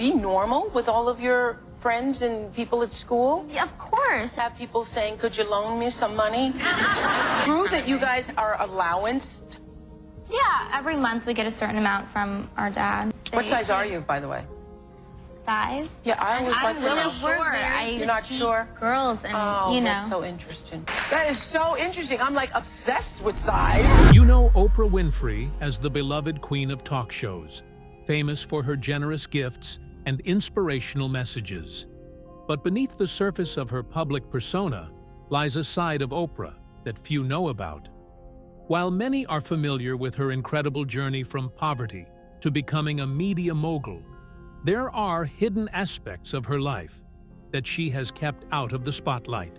be normal with all of your friends and people at school? Yeah, of course. Have people saying, could you loan me some money? True that you guys are allowanced? Yeah, every month we get a certain amount from our dad. What size are you, by the way? Size? Yeah, I always like to know. I'm really sure. You're not sure? Girls and, Oh, you know. that's so interesting. That is so interesting. I'm like obsessed with size. You know Oprah Winfrey as the beloved queen of talk shows, famous for her generous gifts and inspirational messages. But beneath the surface of her public persona lies a side of Oprah that few know about. While many are familiar with her incredible journey from poverty to becoming a media mogul, there are hidden aspects of her life that she has kept out of the spotlight.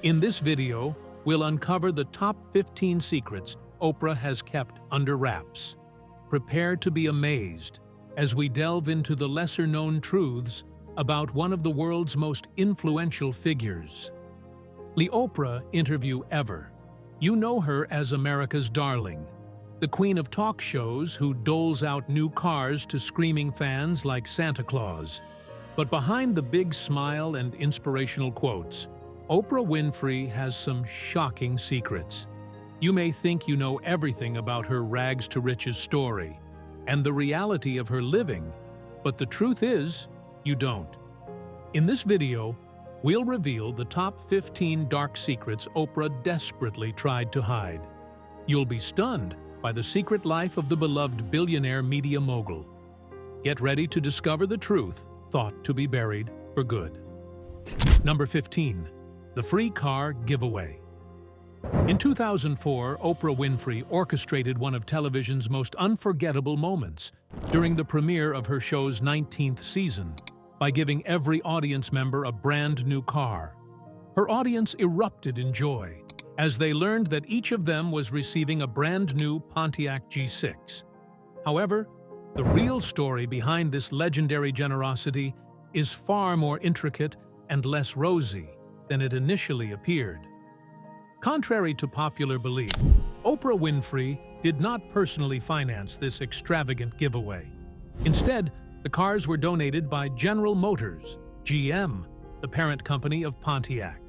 In this video, we'll uncover the top 15 secrets Oprah has kept under wraps. Prepare to be amazed as we delve into the lesser-known truths about one of the world's most influential figures. The Oprah interview ever. You know her as America's darling, the queen of talk shows who doles out new cars to screaming fans like Santa Claus. But behind the big smile and inspirational quotes, Oprah Winfrey has some shocking secrets. You may think you know everything about her rags-to-riches story and the reality of her living, but the truth is, you don't. In this video, we'll reveal the top 15 dark secrets Oprah desperately tried to hide. You'll be stunned by the secret life of the beloved billionaire media mogul. Get ready to discover the truth thought to be buried for good. Number 15. The free car giveaway. In 2004, Oprah Winfrey orchestrated one of television's most unforgettable moments during the premiere of her show's 19th season by giving every audience member a brand new car. Her audience erupted in joy as they learned that each of them was receiving a brand new Pontiac G6. However, the real story behind this legendary generosity is far more intricate and less rosy than it initially appeared. Contrary to popular belief, Oprah Winfrey did not personally finance this extravagant giveaway. Instead, the cars were donated by General Motors, GM, the parent company of Pontiac.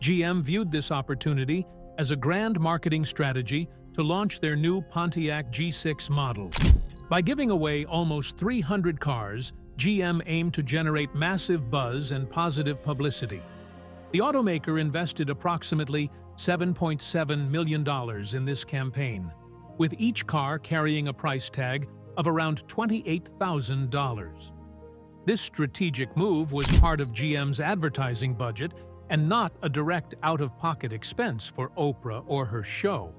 GM viewed this opportunity as a grand marketing strategy to launch their new Pontiac G6 model. By giving away almost 300 cars, GM aimed to generate massive buzz and positive publicity. The automaker invested approximately $7.7 million in this campaign, with each car carrying a price tag of around $28,000. This strategic move was part of GM's advertising budget and not a direct out-of-pocket expense for Oprah or her show.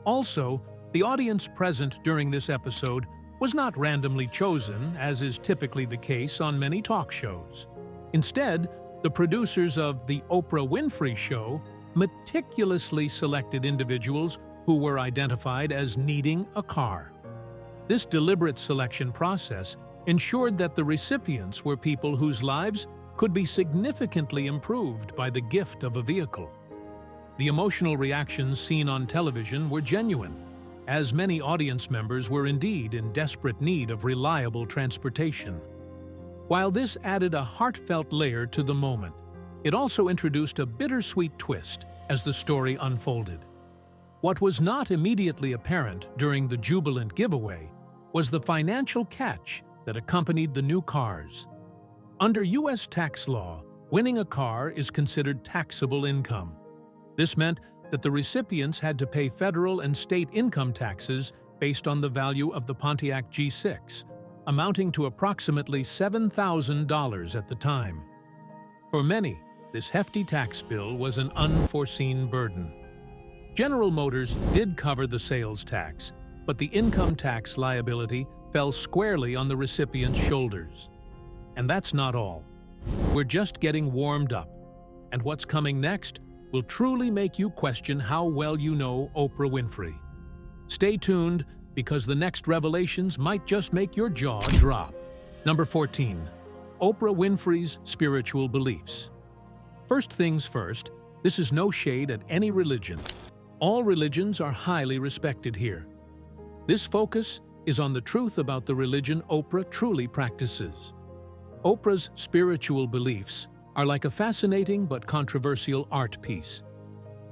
Also, the audience present during this episode was not randomly chosen, as is typically the case on many talk shows. Instead, the producers of The Oprah Winfrey Show meticulously selected individuals who were identified as needing a car. This deliberate selection process ensured that the recipients were people whose lives could be significantly improved by the gift of a vehicle. The emotional reactions seen on television were genuine, as many audience members were indeed in desperate need of reliable transportation. While this added a heartfelt layer to the moment, it also introduced a bittersweet twist as the story unfolded. What was not immediately apparent during the jubilant giveaway was the financial catch that accompanied the new cars. Under U.S. tax law, winning a car is considered taxable income. This meant that the recipients had to pay federal and state income taxes based on the value of the Pontiac G6, amounting to approximately $7,000 at the time. For many, this hefty tax bill was an unforeseen burden. General Motors did cover the sales tax, but the income tax liability fell squarely on the recipient's shoulders. And that's not all. We're just getting warmed up, and what's coming next will truly make you question how well you know Oprah Winfrey. Stay tuned, because the next revelations might just make your jaw drop. Number 14. Oprah Winfrey's spiritual beliefs. First things first, this is no shade at any religion. All religions are highly respected here. This focus is on the truth about the religion Oprah truly practices. Oprah's spiritual beliefs are like a fascinating but controversial art piece.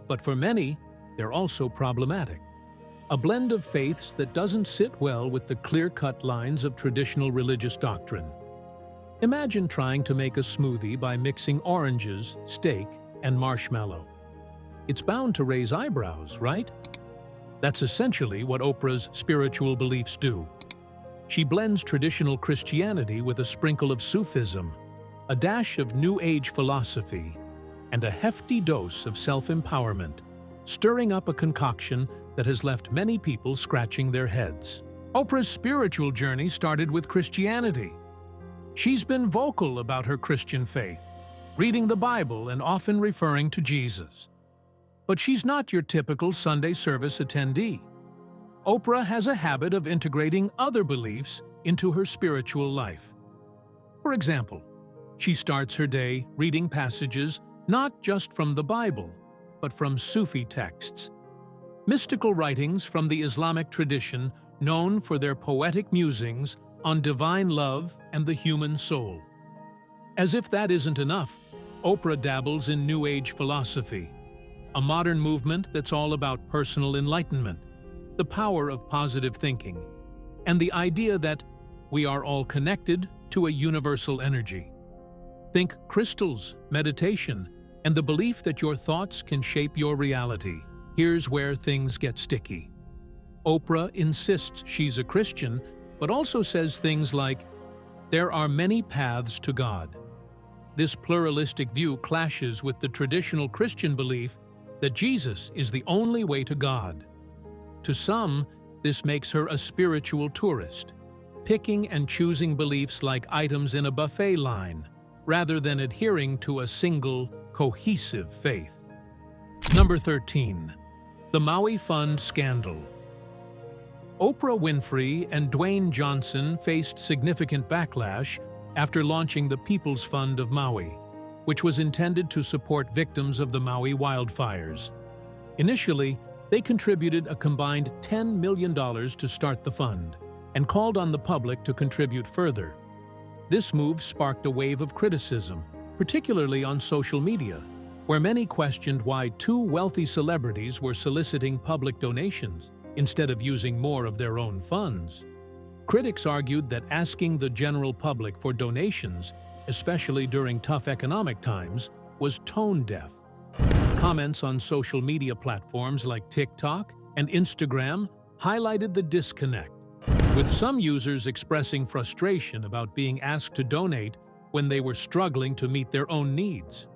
But for many, they're also problematic. A blend of faiths that doesn't sit well with the clear-cut lines of traditional religious doctrine. Imagine trying to make a smoothie by mixing oranges, steak, and marshmallow. It's bound to raise eyebrows, right? That's essentially what Oprah's spiritual beliefs do. She blends traditional Christianity with a sprinkle of Sufism, a dash of New Age philosophy, and a hefty dose of self-empowerment, stirring up a concoction that has left many people scratching their heads. Oprah's spiritual journey started with Christianity. She's been vocal about her Christian faith, reading the Bible and often referring to Jesus. But she's not your typical Sunday service attendee. Oprah has a habit of integrating other beliefs into her spiritual life. For example, she starts her day reading passages not just from the Bible, but from Sufi texts, mystical writings from the Islamic tradition known for their poetic musings on divine love and the human soul. As if that isn't enough, Oprah dabbles in New Age philosophy, a modern movement that's all about personal enlightenment, the power of positive thinking, and the idea that we are all connected to a universal energy. Think crystals, meditation, and the belief that your thoughts can shape your reality. Here's where things get sticky. Oprah insists she's a Christian, but also says things like, "There are many paths to God." This pluralistic view clashes with the traditional Christian belief that Jesus is the only way to God. To some, this makes her a spiritual tourist, picking and choosing beliefs like items in a buffet line, rather than adhering to a single, cohesive faith. Number 13. The Maui Fund Scandal. Oprah Winfrey and Dwayne Johnson faced significant backlash after launching the People's Fund of Maui, which was intended to support victims of the Maui wildfires. Initially, they contributed a combined $10 million to start the fund and called on the public to contribute further. This move sparked a wave of criticism, particularly on social media, where many questioned why two wealthy celebrities were soliciting public donations instead of using more of their own funds. Critics argued that asking the general public for donations, especially during tough economic times, was tone-deaf. Comments on social media platforms like TikTok and Instagram highlighted the disconnect, with some users expressing frustration about being asked to donate when they were struggling to meet their own needs.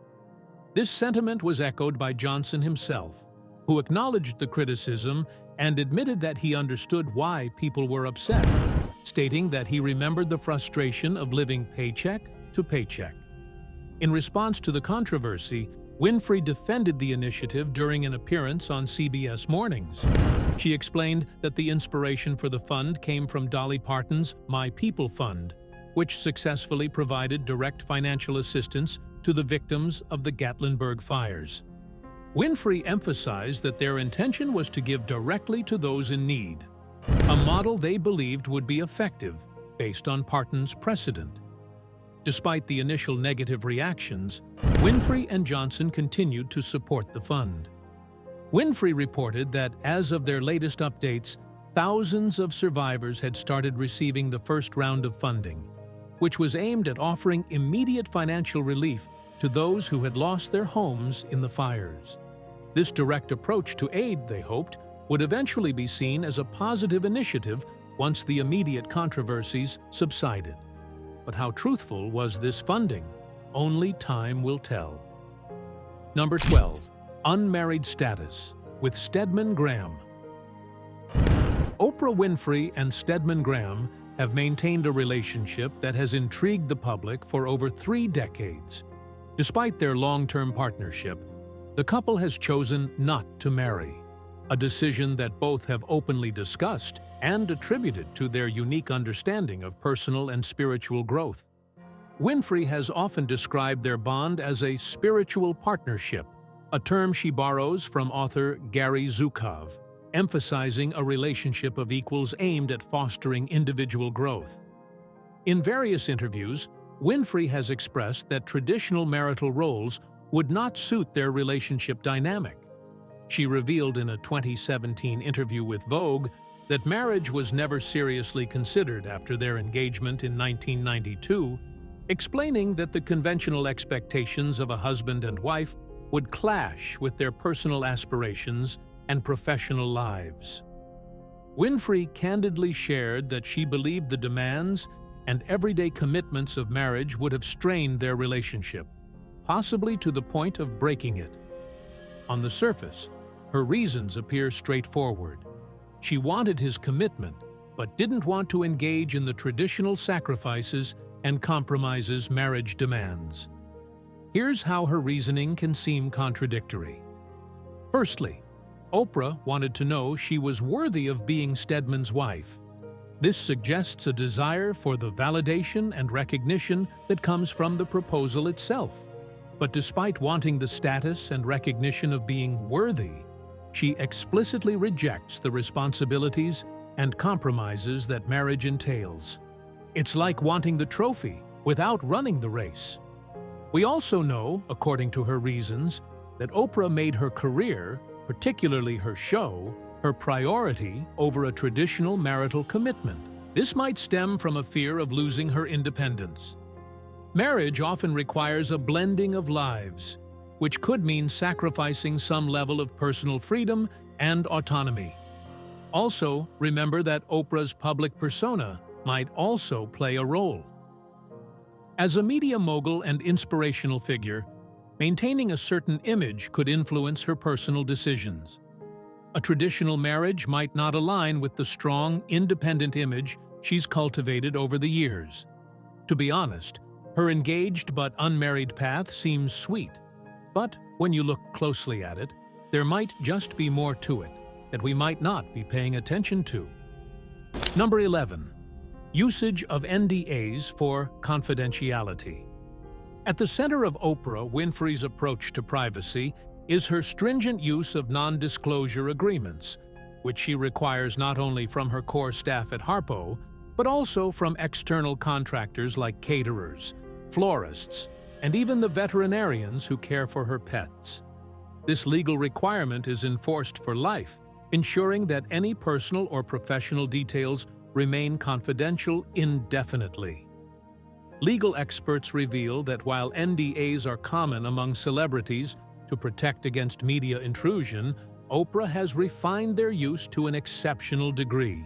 This sentiment was echoed by Johnson himself, who acknowledged the criticism and admitted that he understood why people were upset, stating that he remembered the frustration of living paycheck to paycheck. In response to the controversy, Winfrey defended the initiative during an appearance on CBS Mornings. She explained that the inspiration for the fund came from Dolly Parton's My People Fund, which successfully provided direct financial assistance to the victims of the Gatlinburg fires. Winfrey emphasized that their intention was to give directly to those in need, a model they believed would be effective based on Parton's precedent. Despite the initial negative reactions, Winfrey and Johnson continued to support the fund. Winfrey reported that as of their latest updates, thousands of survivors had started receiving the first round of funding, which was aimed at offering immediate financial relief to those who had lost their homes in the fires. This direct approach to aid, they hoped, would eventually be seen as a positive initiative once the immediate controversies subsided. But how truthful was this funding? Only time will tell. Number 12. Unmarried Status with Stedman Graham. Oprah Winfrey and Stedman Graham have maintained a relationship that has intrigued the public for over 3 decades. Despite their long-term partnership, the couple has chosen not to marry, a decision that both have openly discussed and attributed to their unique understanding of personal and spiritual growth. Winfrey has often described their bond as a spiritual partnership, a term she borrows from author Gary Zukov. emphasizing a relationship of equals aimed at fostering individual growth. In various interviews, Winfrey has expressed that traditional marital roles would not suit their relationship dynamic. She revealed in a 2017 interview with Vogue that marriage was never seriously considered after their engagement in 1992, explaining that the conventional expectations of a husband and wife would clash with their personal aspirations and professional lives. Winfrey candidly shared that she believed the demands and everyday commitments of marriage would have strained their relationship, possibly to the point of breaking it. On the surface, her reasons appear straightforward. She wanted his commitment, but didn't want to engage in the traditional sacrifices and compromises marriage demands. Here's how her reasoning can seem contradictory. Firstly, Oprah wanted to know she was worthy of being Stedman's wife. This suggests a desire for the validation and recognition that comes from the proposal itself. But despite wanting the status and recognition of being worthy, she explicitly rejects the responsibilities and compromises that marriage entails. It's like wanting the trophy without running the race. We also know, according to her reasons, that Oprah made her career, particularly her show, her priority over a traditional marital commitment. This might stem from a fear of losing her independence. Marriage often requires a blending of lives, which could mean sacrificing some level of personal freedom and autonomy. Also, remember that Oprah's public persona might also play a role. As a media mogul and inspirational figure, maintaining a certain image could influence her personal decisions. A traditional marriage might not align with the strong, independent image she's cultivated over the years. To be honest, her engaged but unmarried path seems sweet. But when you look closely at it, there might just be more to it that we might not be paying attention to. Number 11. Usage of NDAs for confidentiality. At the center of Oprah Winfrey's approach to privacy is her stringent use of non-disclosure agreements, which she requires not only from her core staff at Harpo, but also from external contractors like caterers, florists, and even the veterinarians who care for her pets. This legal requirement is enforced for life, ensuring that any personal or professional details remain confidential indefinitely. Legal experts reveal that while NDAs are common among celebrities to protect against media intrusion, Oprah has refined their use to an exceptional degree.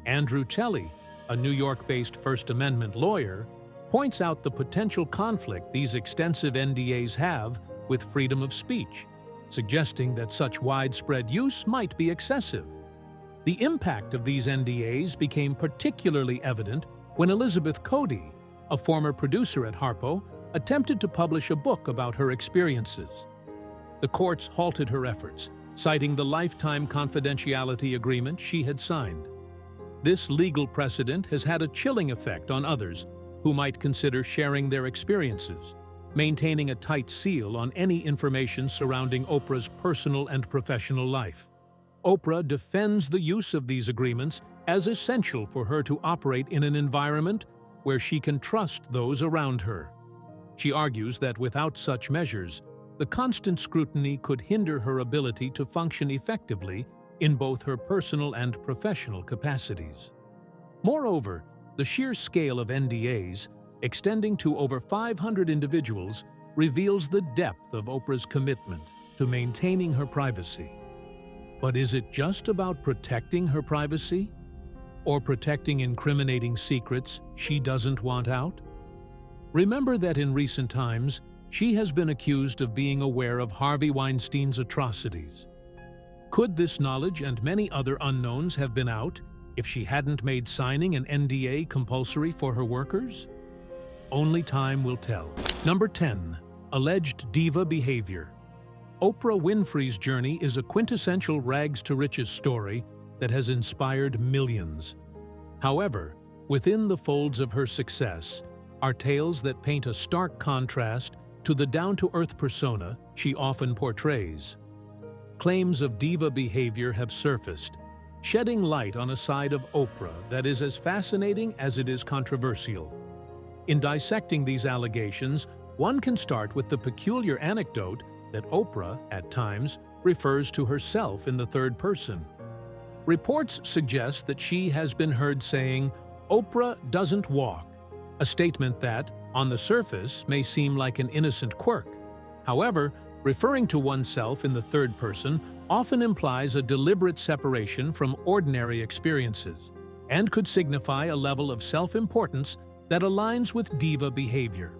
Andrew Telly, a New York-based First Amendment lawyer, points out the potential conflict these extensive NDAs have with freedom of speech, suggesting that such widespread use might be excessive. The impact of these NDAs became particularly evident when Elizabeth Cody, a former producer at Harpo, attempted to publish a book about her experiences. The courts halted her efforts, citing the lifetime confidentiality agreement she had signed. This legal precedent has had a chilling effect on others who might consider sharing their experiences, maintaining a tight seal on any information surrounding Oprah's personal and professional life. Oprah defends the use of these agreements as essential for her to operate in an environment where she can trust those around her. She argues that without such measures, the constant scrutiny could hinder her ability to function effectively in both her personal and professional capacities. Moreover, the sheer scale of NDAs, extending to over 500 individuals, reveals the depth of Oprah's commitment to maintaining her privacy. But is it just about protecting her privacy? Or protecting incriminating secrets she doesn't want out? Remember that in recent times, she has been accused of being aware of Harvey Weinstein's atrocities. Could this knowledge and many other unknowns have been out if she hadn't made signing an NDA compulsory for her workers? Only time will tell. Number 10. Alleged diva behavior. Oprah Winfrey's journey is a quintessential rags-to-riches story that has inspired millions. However, within the folds of her success are tales that paint a stark contrast to the down-to-earth persona she often portrays. claims of diva behavior have surfaced, shedding light on a side of Oprah that is as fascinating as it is controversial. In dissecting these allegations, one can start with the peculiar anecdote that Oprah, at times, refers to herself in the third person. Reports suggest that she has been heard saying, "Oprah doesn't walk," a statement that, on the surface, may seem like an innocent quirk. However, referring to oneself in the third person often implies a deliberate separation from ordinary experiences and could signify a level of self-importance that aligns with diva behavior.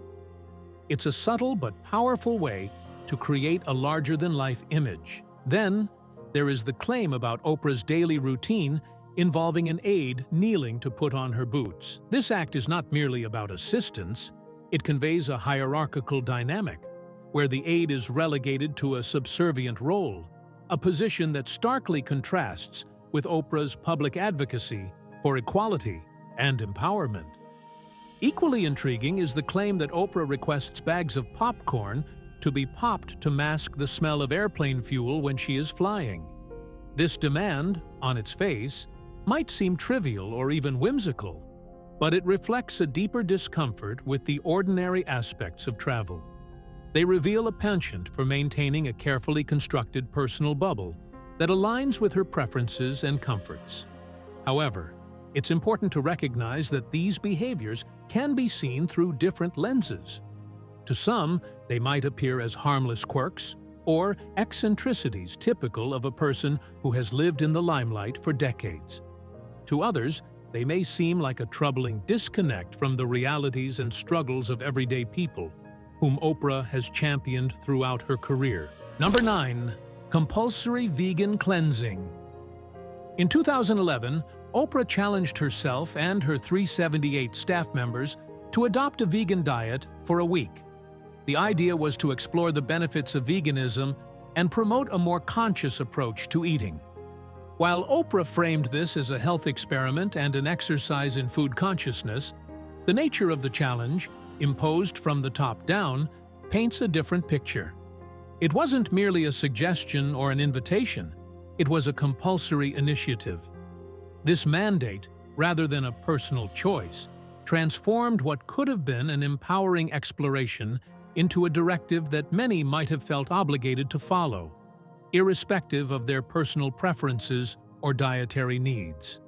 It's a subtle but powerful way to create a larger-than-life image. Then, there is the claim about Oprah's daily routine involving an aide kneeling to put on her boots. This act is not merely about assistance, it conveys a hierarchical dynamic, where the aide is relegated to a subservient role, a position that starkly contrasts with Oprah's public advocacy for equality and empowerment. Equally intriguing is the claim that Oprah requests bags of popcorn to be popped to mask the smell of airplane fuel when she is flying. This demand, on its face, might seem trivial or even whimsical, but it reflects a deeper discomfort with the ordinary aspects of travel. They reveal a penchant for maintaining a carefully constructed personal bubble that aligns with her preferences and comforts. However, it's important to recognize that these behaviors can be seen through different lenses. To some, they might appear as harmless quirks or eccentricities typical of a person who has lived in the limelight for decades. To others, they may seem like a troubling disconnect from the realities and struggles of everyday people, whom Oprah has championed throughout her career. Number 9. Compulsory vegan cleansing. In 2011, Oprah challenged herself and her 378 staff members to adopt a vegan diet for a week. The idea was to explore the benefits of veganism and promote a more conscious approach to eating. While Oprah framed this as a health experiment and an exercise in food consciousness, the nature of the challenge, imposed from the top down, paints a different picture. It wasn't merely a suggestion or an invitation, it was a compulsory initiative. This mandate, rather than a personal choice, transformed what could have been an empowering exploration into a directive that many might have felt obligated to follow, irrespective of their personal preferences or dietary needs.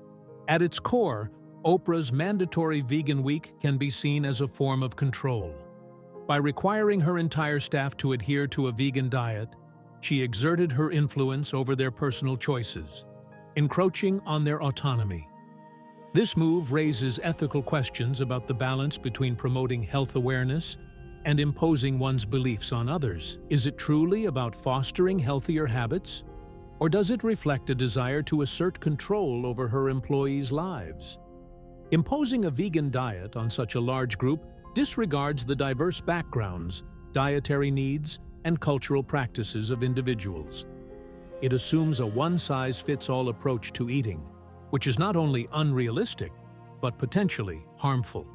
At its core, Oprah's mandatory vegan week can be seen as a form of control. By requiring her entire staff to adhere to a vegan diet, she exerted her influence over their personal choices, encroaching on their autonomy. This move raises ethical questions about the balance between promoting health awareness and imposing one's beliefs on others. Is it truly about fostering healthier habits, or does it reflect a desire to assert control over her employees' lives? Imposing a vegan diet on such a large group disregards the diverse backgrounds, dietary needs, and cultural practices of individuals. It assumes a one-size-fits-all approach to eating, which is not only unrealistic, but potentially harmful.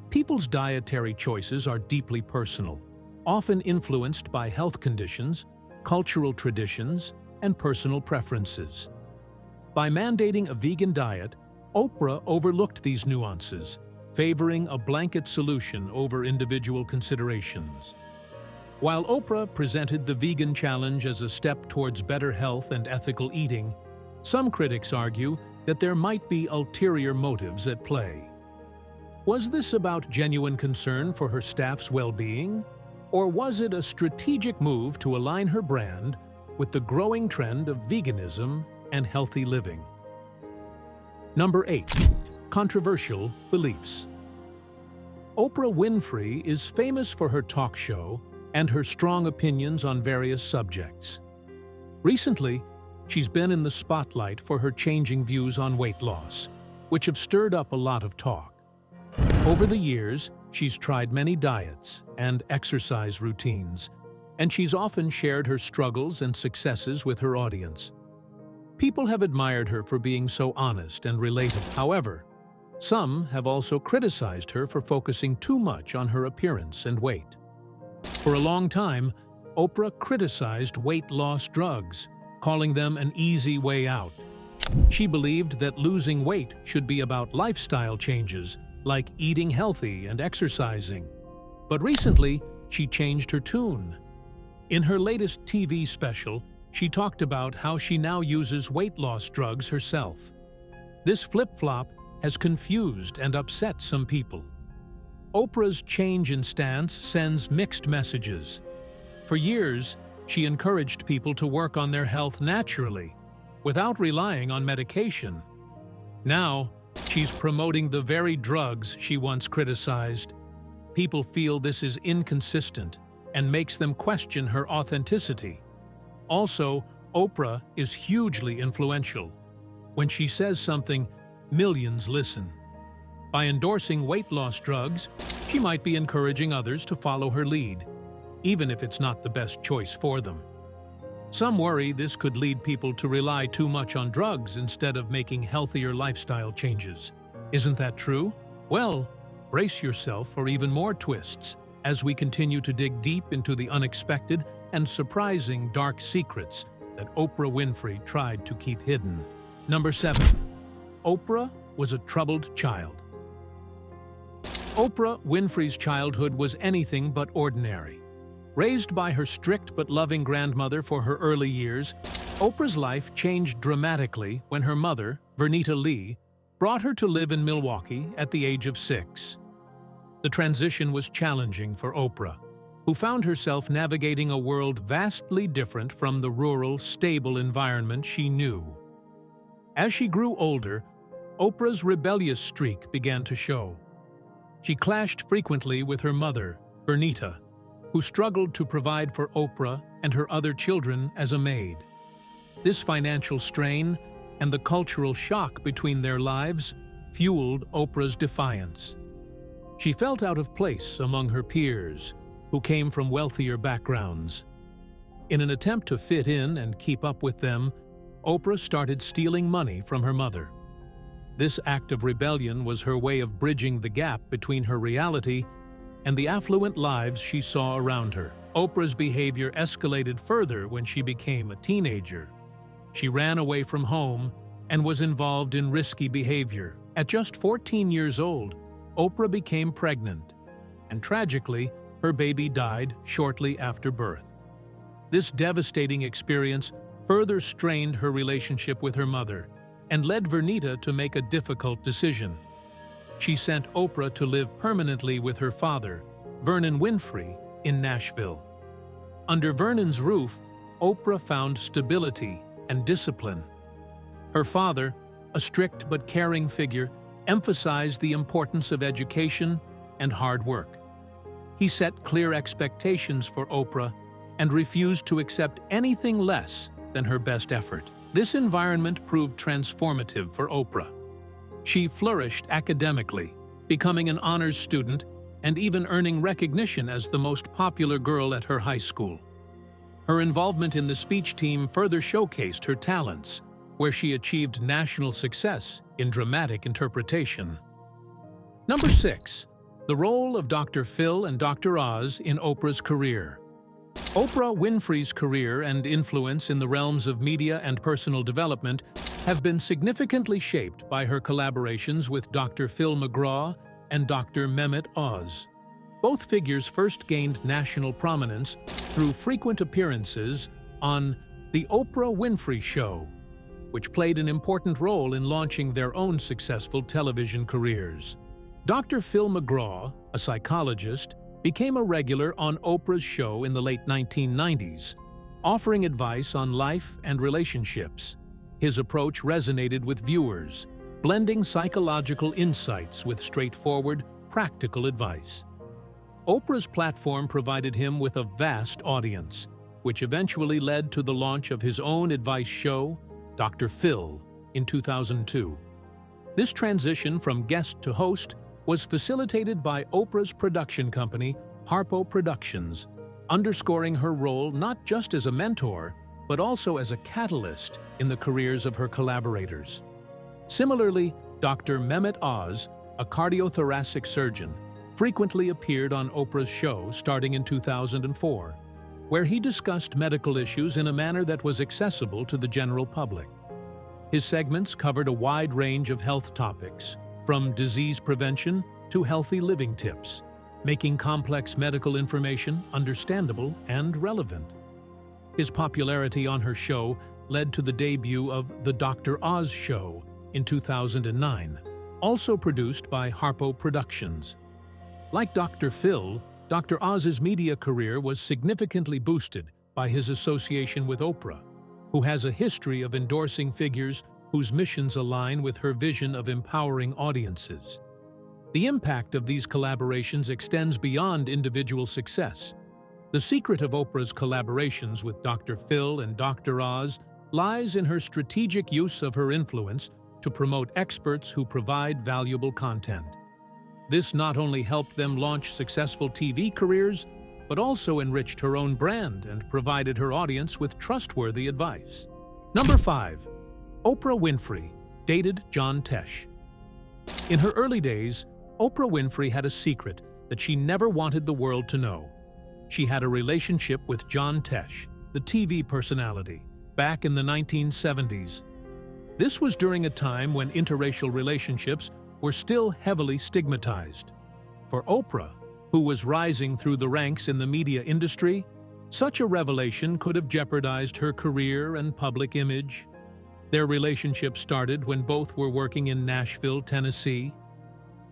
People's dietary choices are deeply personal, often influenced by health conditions, cultural traditions, and personal preferences. By mandating a vegan diet, Oprah overlooked these nuances, favoring a blanket solution over individual considerations. While Oprah presented the vegan challenge as a step towards better health and ethical eating, some critics argue that there might be ulterior motives at play. Was this about genuine concern for her staff's well-being, or was it a strategic move to align her brand with the growing trend of veganism and healthy living? Number 8. Controversial beliefs. Oprah Winfrey is famous for her talk show and her strong opinions on various subjects. Recently, she's been in the spotlight for her changing views on weight loss, which have stirred up a lot of talk. Over the years, she's tried many diets and exercise routines, and she's often shared her struggles and successes with her audience. People have admired her for being so honest and relatable. However, some have also criticized her for focusing too much on her appearance and weight. For a long time, Oprah criticized weight loss drugs, calling them an easy way out. She believed that losing weight should be about lifestyle changes, like eating healthy and exercising. But recently, she changed her tune. In her latest TV special, she talked about how she now uses weight loss drugs herself. This flip-flop has confused and upset some people. Oprah's change in stance sends mixed messages. For years, she encouraged people to work on their health naturally, without relying on medication. Now, she's promoting the very drugs she once criticized. People feel this is inconsistent and makes them question her authenticity. Also, Oprah is hugely influential. When she says something, millions listen. By endorsing weight loss drugs, she might be encouraging others to follow her lead, even if it's not the best choice for them. Some worry this could lead people to rely too much on drugs instead of making healthier lifestyle changes. Isn't that true? Well, brace yourself for even more twists as we continue to dig deep into the unexpected and surprising dark secrets that Oprah Winfrey tried to keep hidden. Number 7. Oprah was a troubled child. Oprah Winfrey's childhood was anything but ordinary. Raised by her strict but loving grandmother for her early years, Oprah's life changed dramatically when her mother, Vernita Lee, brought her to live in Milwaukee at the age of 6. The transition was challenging for Oprah, who found herself navigating a world vastly different from the rural, stable environment she knew. As she grew older, Oprah's rebellious streak began to show. She clashed frequently with her mother, Vernita, who struggled to provide for Oprah and her other children as a maid. This financial strain and the cultural shock between their lives fueled Oprah's defiance. She felt out of place among her peers, who came from wealthier backgrounds. In an attempt to fit in and keep up with them, Oprah started stealing money from her mother. This act of rebellion was her way of bridging the gap between her reality and the affluent lives she saw around her. Oprah's behavior escalated further when she became a teenager. She ran away from home and was involved in risky behavior. At just 14 years old, Oprah became pregnant, and tragically, her baby died shortly after birth. This devastating experience further strained her relationship with her mother and led Vernita to make a difficult decision. She sent Oprah to live permanently with her father, Vernon Winfrey, in Nashville. Under Vernon's roof, Oprah found stability and discipline. Her father, a strict but caring figure, emphasized the importance of education and hard work. He set clear expectations for Oprah and refused to accept anything less than her best effort. This environment proved transformative for Oprah. She flourished academically, becoming an honors student and even earning recognition as the most popular girl at her high school. Her involvement in the speech team further showcased her talents, where she achieved national success in dramatic interpretation. Number 6. The role of Dr. Phil and Dr. Oz in Oprah's career. Oprah Winfrey's career and influence in the realms of media and personal development have been significantly shaped by her collaborations with Dr. Phil McGraw and Dr. Mehmet Oz. Both figures first gained national prominence through frequent appearances on The Oprah Winfrey Show, which played an important role in launching their own successful television careers. Dr. Phil McGraw, a psychologist, became a regular on Oprah's show in the late 1990s, offering advice on life and relationships. His approach resonated with viewers, blending psychological insights with straightforward, practical advice. Oprah's platform provided him with a vast audience, which eventually led to the launch of his own advice show, Dr. Phil, in 2002. This transition from guest to host was facilitated by Oprah's production company, Harpo Productions, underscoring her role not just as a mentor, but also as a catalyst in the careers of her collaborators. Similarly, Dr. Mehmet Oz, a cardiothoracic surgeon, frequently appeared on Oprah's show starting in 2004. where he discussed medical issues in a manner that was accessible to the general public. His segments covered a wide range of health topics, from disease prevention to healthy living tips, making complex medical information understandable and relevant. His popularity on her show led to the debut of The Dr. Oz Show in 2009, also produced by Harpo Productions. Like Dr. Phil, Dr. Oz's media career was significantly boosted by his association with Oprah, who has a history of endorsing figures whose missions align with her vision of empowering audiences. The impact of these collaborations extends beyond individual success. The secret of Oprah's collaborations with Dr. Phil and Dr. Oz lies in her strategic use of her influence to promote experts who provide valuable content. This not only helped them launch successful TV careers, but also enriched her own brand and provided her audience with trustworthy advice. Number 5. Oprah Winfrey dated John Tesh. In her early days, Oprah Winfrey had a secret that she never wanted the world to know. She had a relationship with John Tesh, the TV personality, back in the 1970s. This was during a time when interracial relationships were still heavily stigmatized. For Oprah, who was rising through the ranks in the media industry, such a revelation could have jeopardized her career and public image. Their relationship started when both were working in Nashville, Tennessee.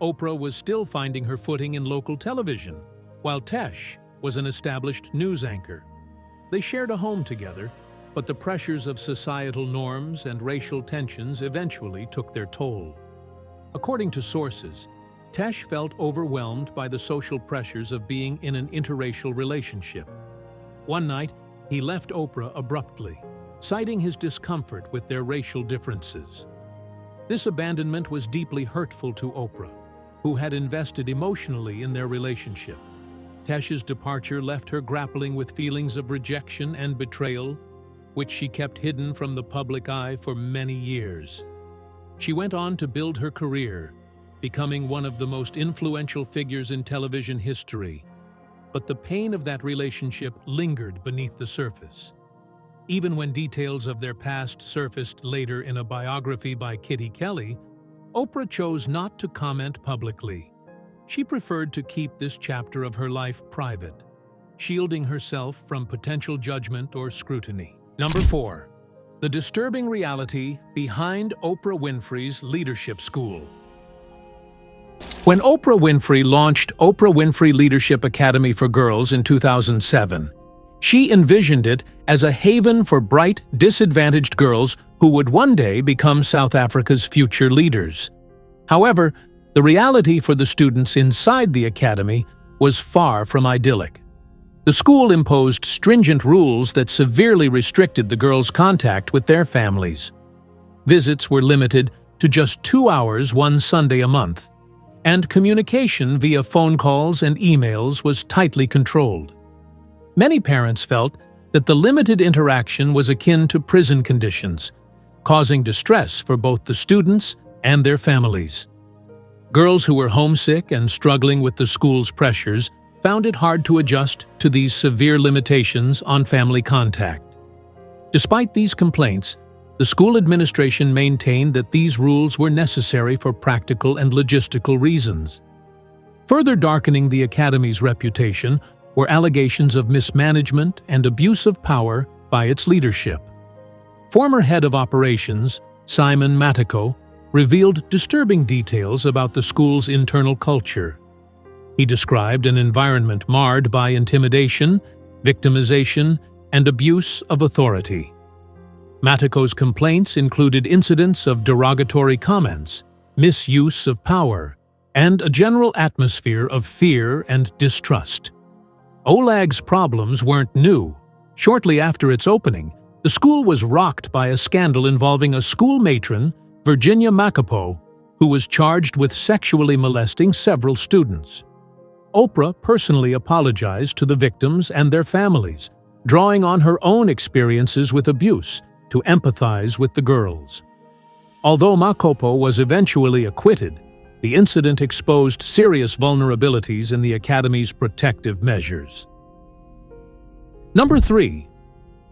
Oprah was still finding her footing in local television, while Tesh was an established news anchor. They shared a home together, but the pressures of societal norms and racial tensions eventually took their toll. According to sources, Tesh felt overwhelmed by the social pressures of being in an interracial relationship. One night, he left Oprah abruptly, citing his discomfort with their racial differences. This abandonment was deeply hurtful to Oprah, who had invested emotionally in their relationship. Tesh's departure left her grappling with feelings of rejection and betrayal, which she kept hidden from the public eye for many years. She went on to build her career, becoming one of the most influential figures in television history. But the pain of that relationship lingered beneath the surface. Even when details of their past surfaced later in a biography by Kitty Kelly, Oprah chose not to comment publicly. She preferred to keep this chapter of her life private, shielding herself from potential judgment or scrutiny. Number 4. The disturbing reality behind Oprah Winfrey's Leadership School. When Oprah Winfrey launched Oprah Winfrey Leadership Academy for Girls in 2007, she envisioned it as a haven for bright, disadvantaged girls who would one day become South Africa's future leaders. However, the reality for the students inside the academy was far from idyllic. The school imposed stringent rules that severely restricted the girls' contact with their families. Visits were limited to just 2 hours one Sunday a month, and communication via phone calls and emails was tightly controlled. Many parents felt that the limited interaction was akin to prison conditions, causing distress for both the students and their families. Girls who were homesick and struggling with the school's pressures found it hard to adjust to these severe limitations on family contact. Despite these complaints, the school administration maintained that these rules were necessary for practical and logistical reasons. Further darkening the academy's reputation were allegations of mismanagement and abuse of power by its leadership. Former head of operations, Simon Matiko, revealed disturbing details about the school's internal culture. He described an environment marred by intimidation, victimization, and abuse of authority. Matiko's complaints included incidents of derogatory comments, misuse of power, and a general atmosphere of fear and distrust. OLAG's problems weren't new. Shortly after its opening, the school was rocked by a scandal involving a school matron, Virginia Makapo, who was charged with sexually molesting several students. Oprah personally apologized to the victims and their families, drawing on her own experiences with abuse to empathize with the girls. Although Makapo was eventually acquitted, the incident exposed serious vulnerabilities in the Academy's protective measures. Number 3.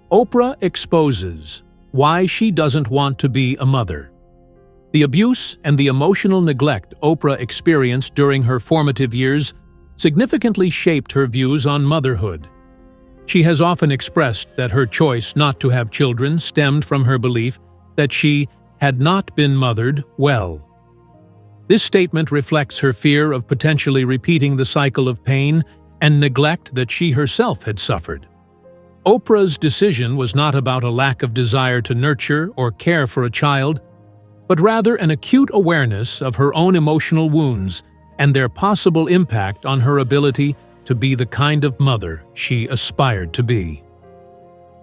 Oprah exposes why she doesn't want to be a mother. The abuse and the emotional neglect Oprah experienced during her formative years significantly shaped her views on motherhood. She has often expressed that her choice not to have children stemmed from her belief that she had not been mothered well. This statement reflects her fear of potentially repeating the cycle of pain and neglect that she herself had suffered. Oprah's decision was not about a lack of desire to nurture or care for a child, but rather an acute awareness of her own emotional wounds and their possible impact on her ability to be the kind of mother she aspired to be.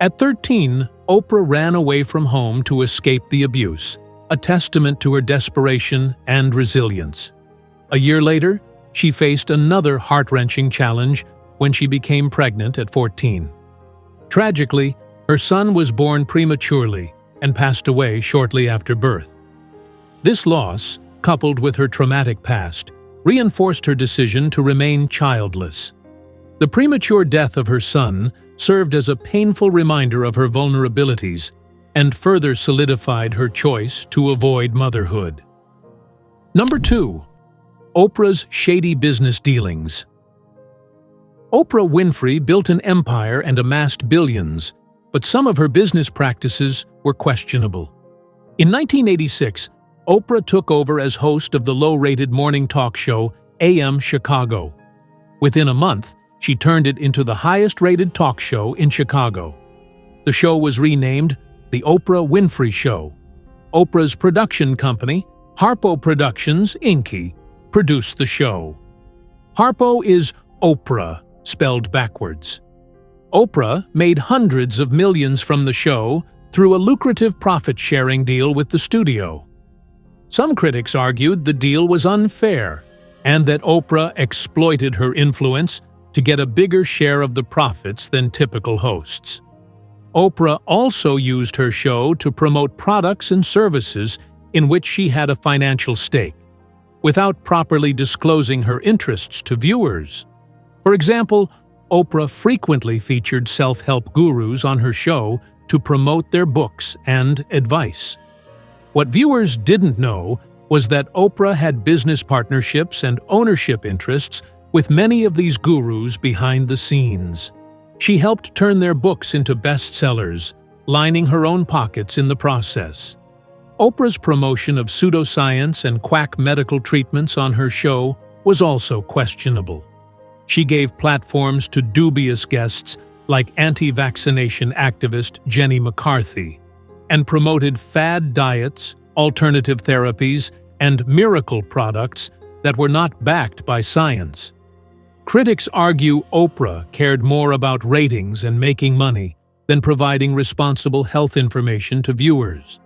At 13, Oprah ran away from home to escape the abuse, a testament to her desperation and resilience. A year later, she faced another heart-wrenching challenge when she became pregnant at 14. Tragically, her son was born prematurely and passed away shortly after birth. This loss, coupled with her traumatic past, reinforced her decision to remain childless. The premature death of her son served as a painful reminder of her vulnerabilities and further solidified her choice to avoid motherhood. Number 2. Oprah's shady business dealings. Oprah Winfrey built an empire and amassed billions, but some of her business practices were questionable. In 1986, Oprah took over as host of the low-rated morning talk show AM Chicago. Within a month, she turned it into the highest-rated talk show in Chicago. The show was renamed The Oprah Winfrey Show. Oprah's production company, Harpo Productions, Inc., produced the show. Harpo is Oprah, spelled backwards. Oprah made hundreds of millions from the show through a lucrative profit-sharing deal with the studio. Some critics argued the deal was unfair and that Oprah exploited her influence to get a bigger share of the profits than typical hosts. Oprah also used her show to promote products and services in which she had a financial stake, without properly disclosing her interests to viewers. For example, Oprah frequently featured self-help gurus on her show to promote their books and advice. What viewers didn't know was that Oprah had business partnerships and ownership interests with many of these gurus behind the scenes. She helped turn their books into bestsellers, lining her own pockets in the process. Oprah's promotion of pseudoscience and quack medical treatments on her show was also questionable. She gave platforms to dubious guests like anti-vaccination activist Jenny McCarthy, and promoted fad diets, alternative therapies, and miracle products that were not backed by science. Critics argue Oprah cared more about ratings and making money than providing responsible health information to viewers.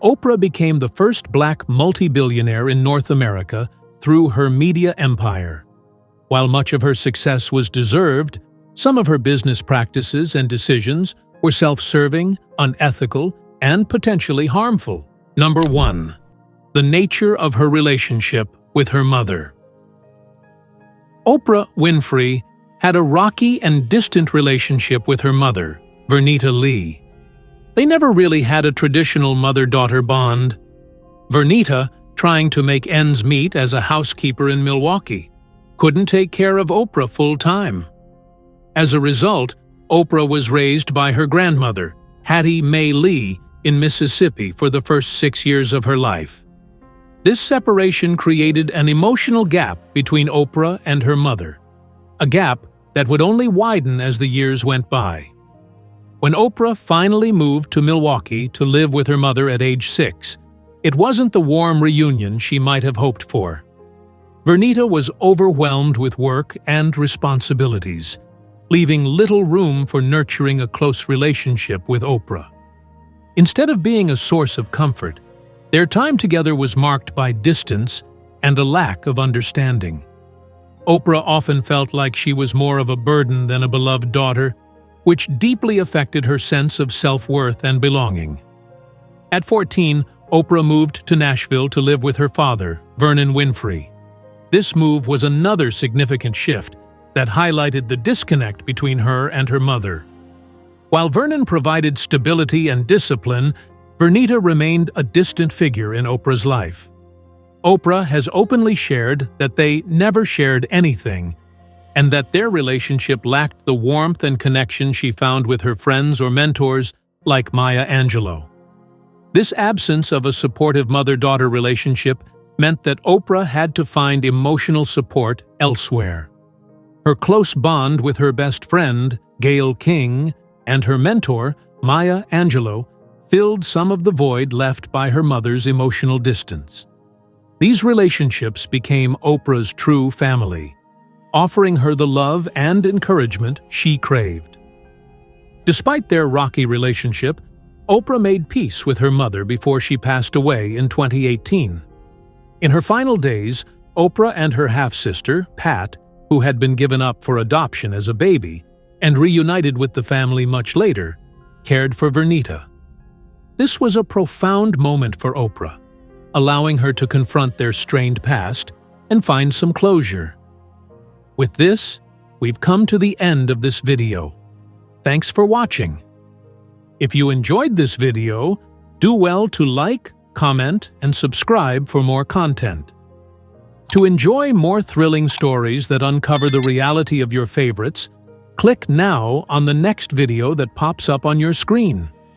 Oprah became the first black multi-billionaire in North America through her media empire. While much of her success was deserved, some of her business practices and decisions were self-serving, unethical, and potentially harmful. Number 1. The nature of her relationship with her mother. Oprah Winfrey had a rocky and distant relationship with her mother, Vernita Lee. They never really had a traditional mother-daughter bond. Vernita, trying to make ends meet as a housekeeper in Milwaukee, couldn't take care of Oprah full-time. As a result, Oprah was raised by her grandmother, Hattie Mae Lee, in Mississippi for the first 6 years of her life. This separation created an emotional gap between Oprah and her mother, a gap that would only widen as the years went by. When Oprah finally moved to Milwaukee to live with her mother at age 6, it wasn't the warm reunion she might have hoped for. Vernita was overwhelmed with work and responsibilities, leaving little room for nurturing a close relationship with Oprah. Instead of being a source of comfort, their time together was marked by distance and a lack of understanding. Oprah often felt like she was more of a burden than a beloved daughter, which deeply affected her sense of self-worth and belonging. At 14, Oprah moved to Nashville to live with her father, Vernon Winfrey. This move was another significant shift that highlighted the disconnect between her and her mother. While Vernon provided stability and discipline, Vernita remained a distant figure in Oprah's life. Oprah has openly shared that they never shared anything, and that their relationship lacked the warmth and connection she found with her friends or mentors like Maya Angelou. This absence of a supportive mother-daughter relationship meant that Oprah had to find emotional support elsewhere. Her close bond with her best friend, Gayle King, and her mentor, Maya Angelou, filled some of the void left by her mother's emotional distance. These relationships became Oprah's true family, offering her the love and encouragement she craved. Despite their rocky relationship, Oprah made peace with her mother before she passed away in 2018. In her final days, Oprah and her half-sister, Pat, who had been given up for adoption as a baby and reunited with the family much later, cared for Vernita. This was a profound moment for Oprah, allowing her to confront their strained past and find some closure. With this, we've come to the end of this video. Thanks for watching. If you enjoyed this video, do well to like, comment, and subscribe for more content. To enjoy more thrilling stories that uncover the reality of your favorites, click now on the next video that pops up on your screen.